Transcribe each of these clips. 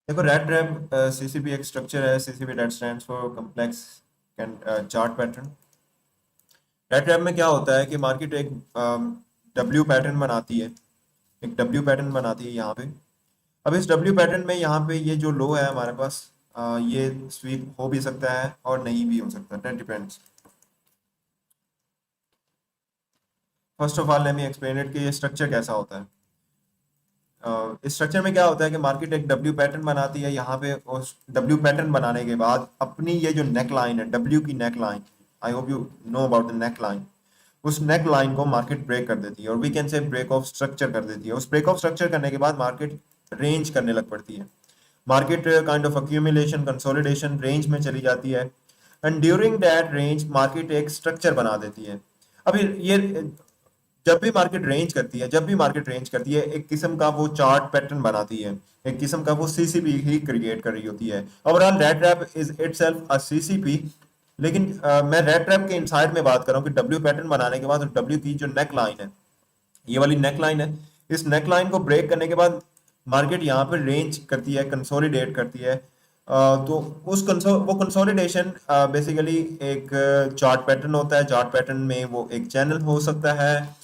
देखो red trap CCP एक structure है। CCP that stands for complex chart pattern. Red trap में क्या होता है कि मार्केट एक डब्ल्यू पैटर्न बनाती है। एक डब्ल्यू पैटर्न बनाती है यहाँ पे। अब इस डब्ल्यू पैटर्न में यहाँ पे ये जो लो है हमारे पास, ये स्वीप हो भी सकता है और नहीं भी हो सकता, that depends. First of all let me explain it कि ये स्ट्रक्चर कैसा होता है। इस स्ट्रक्चर में क्या होता है कि मार्केट एक डब्ल्यू पैटर्न बनाती है यहाँ पे। उस डब्ल्यू पैटर्न बनाने के बाद अपनी ये जो नेक लाइन है, डब्ल्यू की neck line, I hope you know about the neck line, उस नेक लाइन को मार्केट ब्रेक कर देती है और we can say break of structure कर देती है। उस ब्रेक ऑफ स्ट्रक्चर करने के बाद मार्केट रेंज करने लग पड़ती है। Market kind of accumulation consolidation range में चली जाती है and during that range market एक स्ट्रक्चर बना देती है। अभी ये जब भी मार्केट रेंज करती है एक किस्म का वो चार्ट पैटर्न बनाती है, एक किस्म का वो सीसीपी ही क्रिएट कर रही होती है। Overall red trap is itself a CCP. लेकिन मैं रेड ट्रैप के इनसाइड में बात कर रहा हूँ कि डब्ल्यू पैटर्न बनाने के बाद डब्ल्यू की जो नेक लाइन है, ये वाली नेक लाइन है, इस नेक लाइन को ब्रेक करने के बाद मार्केट यहाँ पर रेंज करती है, कंसोलिडेट करती है। तो वो कंसोलिडेशन बेसिकली एक चार्ट पैटर्न होता है। चार्ट पैटर्न में वो एक चैनल हो सकता है,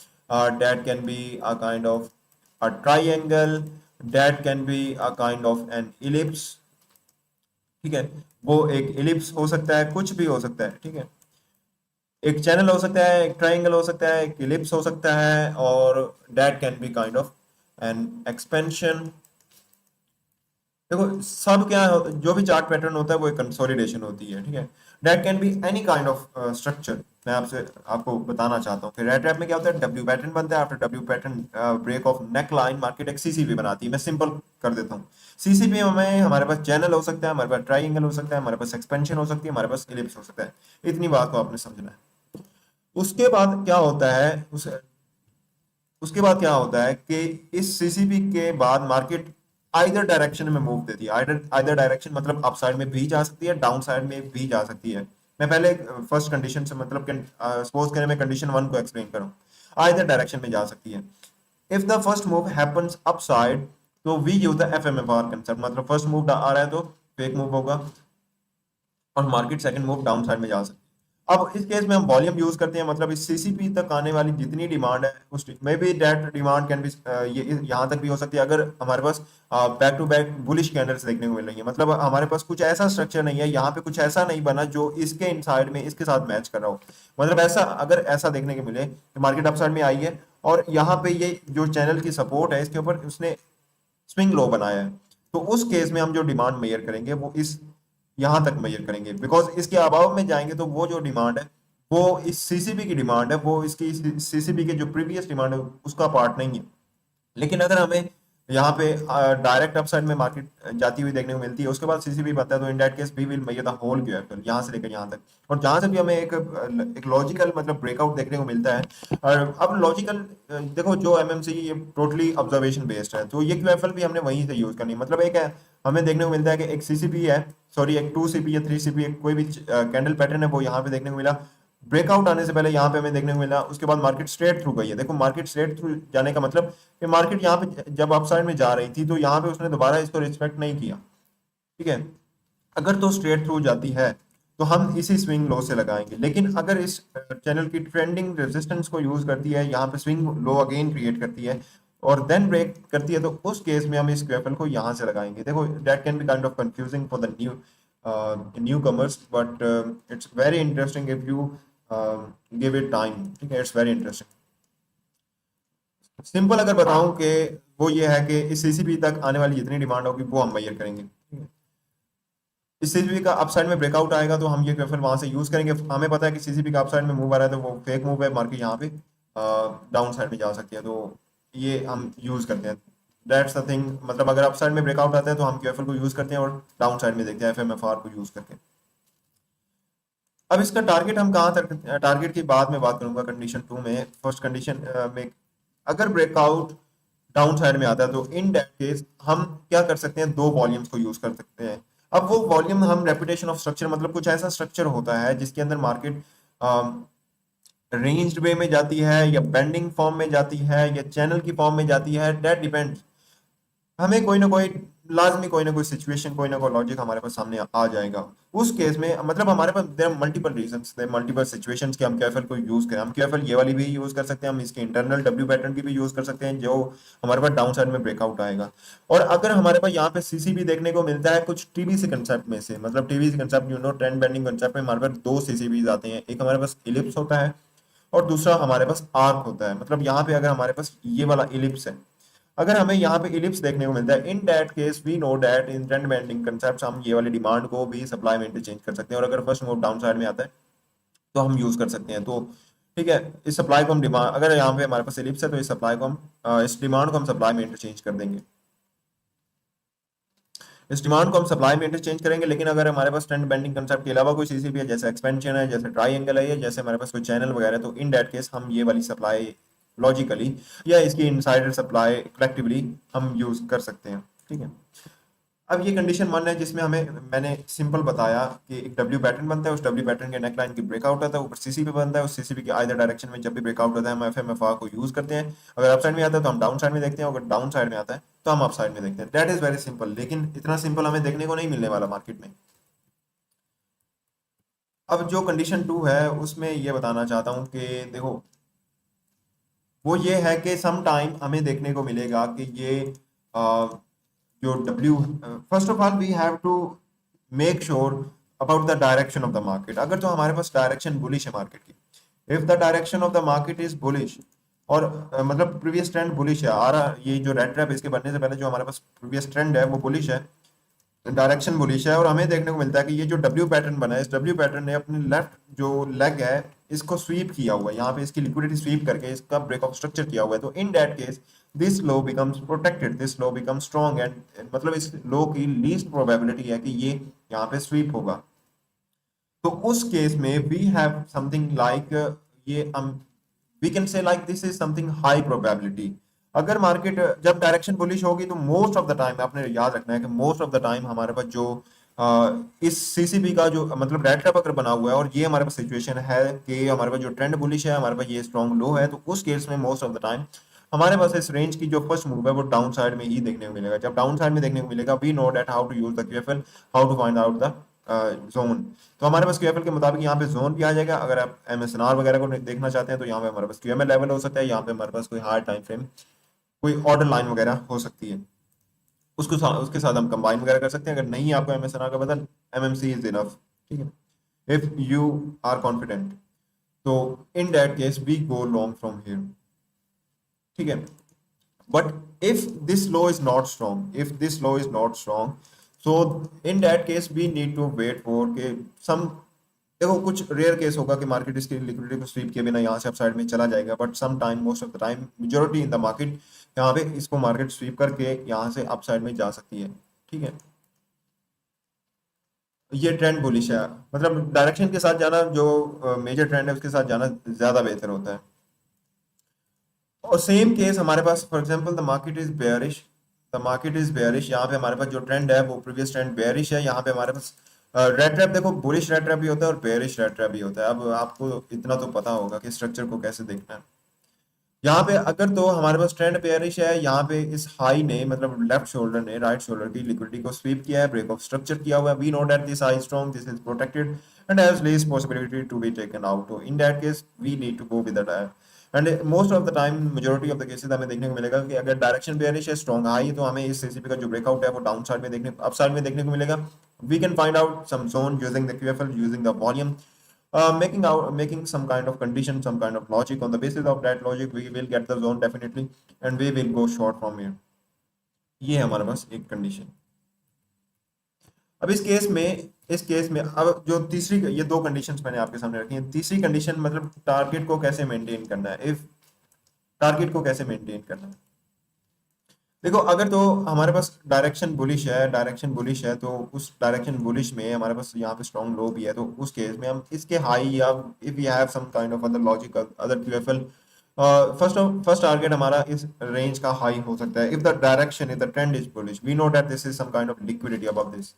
that can be a kind of a triangle, that can be a kind of an ellipse। ठीक है, वो एक इलिप्स हो सकता है, कुछ भी हो सकता है। ठीक है, एक चैनल हो सकता है, एक ट्राइंगल हो सकता है, एक इलिप्स हो सकता है, और that can be kind of an expansion। देखो सब क्या होता है, जो भी चार्ट पैटर्न होता है वो एक कंसोलिडेशन होती है। ठीक है, that can be any kind of structure. मैं आपको बताना चाहता हूँ कि रेड ट्रैप में क्या होता है, डब्ल्यू पैटर्न बनता है। After W pattern break of neck line market एक सीसीपी बनाती है। मैं सिंपल कर देता हूँ। सीसीपी में हमारे पास चैनल हो सकता है, हमारे पास ट्राइंगल हो सकता है, हमारे पास एक्सपेंशन हो सकती है, हमारे पास इलिप्स हो सकता है। इतनी बात को आपने समझना है। उसके बाद क्या होता है, उसके बाद क्या होता है कि इस सीसीपी के बाद मार्केट आइदर डायरेक्शन में मूव देती है। आइदर आइदर डायरेक्शन मतलब अप साइड में भी जा सकती है, डाउन साइड में भी जा सकती है। मैं पहले फर्स्ट कंडीशन से मतलब सपोज करें मैं कंडीशन वन को एक्सप्लेन करूं। आइदर डायरेक्शन में जा सकती है। If the first move happens up side तो वी यूज द एफएमएफआर कंसेप्ट। मतलब फर्स्ट मूव आ रहा है तो फेक मूव होगा और market second move down side में जा सकती है। अब इस केस में हम वॉल्यूम यूज करते हैं, मतलब इस सीसीपी तक आने वाली जितनी डिमांड है उस may be that demand can be, ये यहाँ तक भी हो सकती है अगर हमारे पास back to back bullish candles देखने को मिल रही है। मतलब हमारे पास कुछ ऐसा स्ट्रक्चर नहीं है, यहाँ पे कुछ ऐसा नहीं बना जो इसके इनसाइड में इसके साथ मैच कर रहा हो। मतलब ऐसा अगर ऐसा देखने को मिले तो मार्केट अप साइड में आई है और यहाँ पे ये जो चैनल की सपोर्ट है इसके ऊपर उसने स्विंग लो बनाया है, तो उस केस में हम जो डिमांड मेजर करेंगे वो इस यहां तक मेजर करेंगे। बिकॉज इसके अभाव में जाएंगे तो वो जो डिमांड है वो इस सीसीबी की डिमांड है, वो इसकी सीसीबी के जो प्रीवियस डिमांड है उसका पार्ट नहीं है। लेकिन अगर हमें यहाँ पे डायरेक्ट अपसाइड में मार्केट जाती हुई देखने को मिलती है उसके बाद सीसीबी बनता है, तो in that case we will measure the whole QFL यहाँ से लेकर यहाँ तक। और जहां से भी हमें एक लॉजिकल मतलब ब्रेकआउट देखने को मिलता है। और अब लॉजिकल देखो जो एमएमसी ये टोटली ऑब्जर्वेशन बेस्ड है, तो ये क्यूएफएल भी हमने वहीं से यूज करनी है। मतलब एक है हमें देखने को मिलता है कि एक सीसीपी है, सॉरी एक 2 सीपी या 3 सीपी कोई भी कैंडल पैटर्न है वो यहाँ पे देखने को मिला। ब्रेकआउट आने से पहले यहाँ पे हमें देखने को मिला, उसके बाद मार्केट स्ट्रेट थ्रू गई है। देखो मार्केट स्ट्रेट थ्रू जाने का मतलब कि मार्केट यहाँ पे जब अपसाइड में जा रही थी तो यहाँ पे उसने दोबारा इसको रिस्पेक्ट नहीं किया। ठीक है, अगर तो स्ट्रेट थ्रू जाती है तो हम इसी स्विंग लो से लगाएंगे। लेकिन अगर इस चैनल की ट्रेंडिंग रेजिस्टेंस को यूज करती है, यहाँ पे स्विंग लो अगेन क्रिएट करती है और देन ब्रेक करती है, तो उस केस में हम इस क्वेपल को यहाँ से लगाएंगे। देखो that can be kind of confusing for the new commerce, but it's very interesting if you give it time. ठीक है, इट्स वेरी इंटरेस्टिंग। सिंपल अगर बताऊं कि वो ये है कि इस सीसीबी तक आने वाली जितनी डिमांड होगी वो हम मेजर करेंगे। ठीक है? इस सीसीबी का अपसाइड में ब्रेकआउट आएगा तो हम ये प्रेफर वहां से यूज करेंगे। हमें पता है कि सीसीबी का अपसाइड में मूव आ रहा है तो वो फेक मूव है, मार्केट यहाँ पे डाउन साइड में जा सकती है, तो ये हम यूज करते हैं। That's the thing. मतलब अगर अपसाइड में ब्रेकआउट आता है तो हम क्यूएफएल को यूज करते हैं और डाउन साइड में देखते हैं एफएमएफआर को यूज करके। अब इसका टारगेट हम कहाँ तक, टारगेट की बाद में बात करूंगा कंडीशन टू में। फर्स्ट कंडीशन में अगर ब्रेकआउट डाउन साइड में आता है तो इन दैट केस हम क्या कर सकते हैं, दो वॉल्यूम्स को यूज कर सकते हैं। अब वो वॉल्यूम हम रेपुटेशन ऑफ स्ट्रक्चर, मतलब कुछ ऐसा स्ट्रक्चर होता है जिसके अंदर मार्केट रेंज्ड वे में जाती है या बेंडिंग फॉर्म में जाती है या चैनल की फॉर्म में जाती है, दैट डिपेंड्स। हमें कोई ना कोई लाजमी कोई ना कोई सिचुएशन, कोई ना कोई लॉजिक हमारे पास सामने आ जाएगा। उस केस में मतलब हमारे पास there multiple reasons, there multiple situations कि हम क्यूएफएल को यूज करें। हम क्यूएफएल ये वाली भी यूज कर सकते हैं, हम इसके इंटरनल डब्ल्यू पैटर्न की भी यूज कर सकते हैं जो हमारे पास डाउन साइड में ब्रेकआउट आएगा। और अगर हमारे पास यहाँ पे सीसीबी देखने को मिलता है कुछ टीबीसी कंसेप्ट में से, मतलब TBC concept trend bending concept में हमारे पास दो सीसीबीज आते हैं, एक हमारे पास इलिप्स होता है और दूसरा हमारे पास आर्क होता है। मतलब यहाँ पे अगर हमारे पास ये वाला इलिप्स है, अगर हमें यहाँ पे इलिप्स देखने को मिलता है, in that case we know that in trend bending concept हम ये वाली डिमांड को भी सप्लाई में इंटरचेंज कर सकते हैं। और अगर फर्स्ट मूव डाउन साइड में आता है तो हम यूज कर सकते हैं। तो ठीक है, इस सप्लाई को हम डिमांड, अगर यहाँ पे हमारे पास इलिप्स है तो इस सप्लाई को हम इस डिमांड को हम सप्लाई में इंटरचेंज कर देंगे, इस डिमांड को हम सप्लाई में इंटरचेंज करेंगे। लेकिन अगर हमारे पास ट्रेंड बेंडिंग कंसेप्ट के अलावा कोई सीसीबी है, जैसे एक्सपेंशन है, जैसे ट्राइंगल है, या जैसे हमारे पास कोई चैनल वगैरह, तो इन दैट केस हम ये वाली सप्लाई लॉजिकली या इसकी इनसाइडर सप्लाई कलेक्टिवली हम यूज कर सकते हैं। ठीक है, अब ये कंडीशन वन है जिसमें हमें, मैंने सिंपल बताया कि एक डब्ल्यू पैटर्न बनता है, उस डब्ल्यू पैटर्न के नेकलाइन की ब्रेकआउट होता है, ऊपर सीसीबी बनता है, उस सीसीबी के आइदर डायरेक्शन में जब भी ब्रेकआउट होता है हम एफएमएफआर को यूज करते हैं। अगर अप साइड में आता है तो हम डाउन साइड में देखते हैं, अगर डाउन साइड में आता है तो हम अप साइड में देखते हैं। दैट इज वेरी सिंपल, लेकिन इतना सिंपल हमें देखने को नहीं मिलने वाला मार्केट में। अब जो कंडीशन टू है उसमें ये बताना चाहता हूँ कि देखो, वो ये है कि सम टाइम हमें देखने को मिलेगा कि ये जो W, first of all we have to make sure about the direction of the market. अगर तो हमारे पास डायरेक्शन बुलिश है मार्केट की, if the direction of the market is bullish, और मतलब प्रीवियस ट्रेंड बुलिश है आ रहा, ये जो रेड ट्रैप इसके बनने से पहले जो हमारे पास प्रीवियस ट्रेंड है वो बुलिश है, डायरेक्शन बुलिश है, और हमें देखने को मिलता है कि ये जो डब्ल्यू पैटर्न बना है, इस डब्ल्यू पैटर्न ने अपने लेफ्ट जो लेग है इसको स्वीप किया हुआ है, यहाँ पे इसकी लिक्विडिटी स्वीप करके इसका ब्रेक ऑफ स्ट्रक्चर किया हुआ है। तो in that case this low becomes protected, this low becomes strong, and मतलब इस लो की लीस्ट प्रोबेबिलिटी है कि ये यहाँ पे स्वीप होगा। तो उस केस में वी हैव समथिंग लाइक, ये we can say like this is something high probability. अगर मार्केट जब डायरेक्शन बुलिश होगी तो मोस्ट ऑफ द टाइम आपने याद रखना है कि मोस्ट ऑफ द टाइम हमारे पास जो इस सीसीबी का जो मतलब रेड ट्रैप अगर बना हुआ है और ये हमारे पास सिचुएशन है कि हमारे पास जो ट्रेंड बुलिश है, हमारे पास ये स्ट्रॉन्ग लो है, तो उस केस में मोस्ट ऑफ द टाइम हमारे पास इस रेंज की जो फर्स्ट मूव है वो डाउन साइड में ही देखने को मिलेगा। जब डाउन साइड में देखने को मिलेगा we know that how to use the QFL, how to find out the zone. तो हमारे पास क्यूएफएल के मुताबिक यहाँ पे जोन भी आ जाएगा। अगर आप एमएसएनआर वगैरह को देखना चाहते हैं तो यहाँ पे हमारे पास क्यूएमएल लेवल हो सकता है, यहाँ पे हमारे पास कोई हार्ड टाइम फ्रेम, कोई ऑर्डर लाइन वगैरह हो सकती है, उसको उसके साथ हम कंबाइन वगैरह कर सकते हैं। अगर नहीं आपको एमएसएनआर का बदल, एमएमसी इज इनफ। ठीक है, इफ यू आर कॉन्फिडेंट, तो in that case we go long from here. ठीक है, but if this law is not strong, if this law is not strong, so in that case we need to wait for के some, देखो कुछ rare case होगा कि market इसकी liquidity को SVEEP किए बिना यहाँ से अपसाइड में चला जाएगा, but some time, most of the time, majority in the market यहाँ पे इसको मार्केट स्वीप करके यहाँ से अपसाइड में जा सकती है। ठीक है, ये ट्रेंड बुलिश है, मतलब डायरेक्शन के साथ जाना, जो मेजर ट्रेंड है उसके साथ जाना ज्यादा बेहतर होता है। और सेम केस हमारे पास, for example the market is bearish, the market is bearish, यहाँ पे हमारे पास जो ट्रेंड है वो प्रीवियस ट्रेंड बेयरिश है। यहाँ पे हमारे पास रेड ट्रैप, देखो बुलिश रेड ट्रैप भी होता है और बेयरिश रेड ट्रैप भी होता है। अब आपको इतना तो पता होगा कि स्ट्रक्चर को कैसे देखना है। यहाँ पे अगर तो हमारे पास ट्रेंड बेयरिश है, यहाँ पे इस हाई ने, मतलब लेफ्ट शोल्डर ने राइट शोल्डर की लिक्विडिटी को स्वीप किया है, ब्रेक ऑफ स्ट्रक्चर किया हुआ है, we know that this high strong, this is protected and has least possibility to be taken out. तो in that case we need to go with that. And most of the time, majority of the cases हमें देखने को मिलेगा कि अगर direction bearish है, strong high, तो हमें इस सीसीपी का जो ब्रेकआउट है वो डाउन साइड में देखने, अप साइड में देखने को मिलेगा। We can find out some zone using the QFL, using the volume, making some kind of condition, some kind of logic. On the basis of that logic we will get the zone definitely and we will go short from here. ये है हमारे पास एक condition. अब इस case में अब जो तीसरी, ये दो कंडीशंस मैंने आपके सामने रखी हैं। तीसरी कंडीशन मतलब टारगेट को कैसे मेंटेन करना है, इफ टारगेट को कैसे मेंटेन करना है। देखो, अगर तो हमारे पास डायरेक्शन बुलिश है, डायरेक्शन बुलिश है, तो उस डायरेक्शन बुलिश में हमारे पास यहाँ पे स्ट्रॉन्ग लो भी है, तो उस केस में हम इसके हाई, या if you have some kind of other logic, other QFL, first target हमारा इस रेंज का हाई हो सकता है। If the direction, if the trend is bullish, we know that this is some kind of liquidity above this.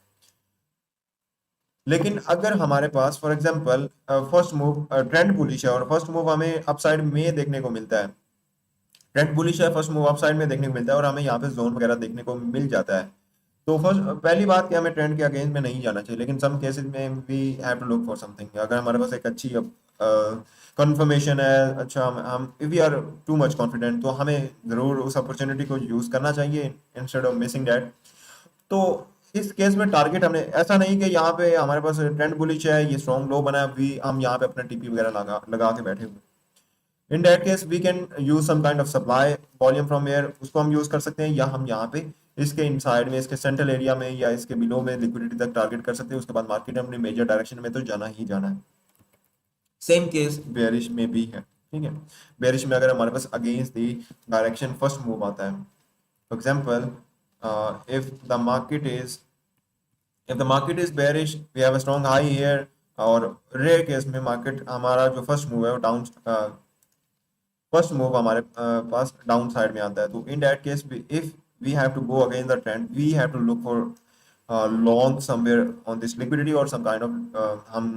लेकिन अगर हमारे पास for example first move trend bullish है और फर्स्ट मूव हमें अपसाइड में देखने को मिलता है, ट्रेंड बुलिश है, फर्स्ट मूव अपसाइड में देखने को मिलता है और हमें यहाँ पे जोन वगैरह देखने को मिल जाता है, तो फर्स्ट पहली बात कि हमें ट्रेंड के अगेंस्ट में नहीं जाना चाहिए, लेकिन सम केसेस में we have to look for something. अगर हमारे पास एक अच्छी कंफर्मेशन है, अच्छा हम if we are too much confident, तो हमें जरूर उस अपॉर्चुनिटी को यूज करना चाहिए इंस्टेड ऑफ मिसिंग दैट। तो इस केस में टारगेट हमने ऐसा नहीं कि यहाँ पे हमारे पास ट्रेंड बुलिश है, ये स्ट्रॉन्ग लो बना है, वी हम यहाँ पे अपना टीपी वगैरह लगा लगा के बैठे हुए। In that case we can use some kind of supply volume from here, उसको हम यूज कर सकते हैं, या हम यहाँ पे इसके इनसाइड में, इसके सेंट्रल एरिया में या इसके बिलो में लिक्विडिटी तक टारगेट कर सकते हैं। उसके बाद मार्केट अपनी मेजर डायरेक्शन में तो जाना ही जाना है। सेम केस बेरिश में भी है, ठीक है। बेरिश में अगर हमारे पास against the direction first move आता है, for example if the market is if the market is bearish, we have a strong high here, और रेयर केस में मार्केट हमारा जो फर्स्ट मूव है वो डाउन, फर्स्ट मूव हमारे पास डाउन साइड में आता है, तो in that case if we have to go against the trend, we have to look for long somewhere on this liquidity और सम काइंड ऑफ हम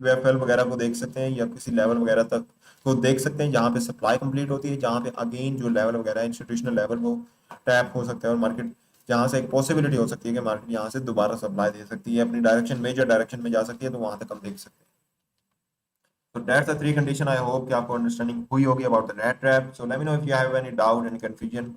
वेफएल वगैरह को देख सकते हैं या किसी लेवल वगैरह तक को देख सकते हैं जहाँ पे सप्लाई कंप्लीट होती है, जहाँ पे अगेन जो लेवल वगैरह है इंस्टीट्यूशनल लेवल वो टैप हो सकता है, और मार्केट जहाँ से एक पॉसिबिलिटी हो सकती है कि मार्केट यहाँ से दोबारा सप्लाई दे सकती है, अपनी डायरेक्शन मेजर डायरेक्शन में जा सकती है, तो वहां तक हम देख सकते हैं। So that's the three condition. I hope कि आपको अंडरस्टैंडिंग हुई होगी about the rat trap. So let me know if you have any doubt, any confusion.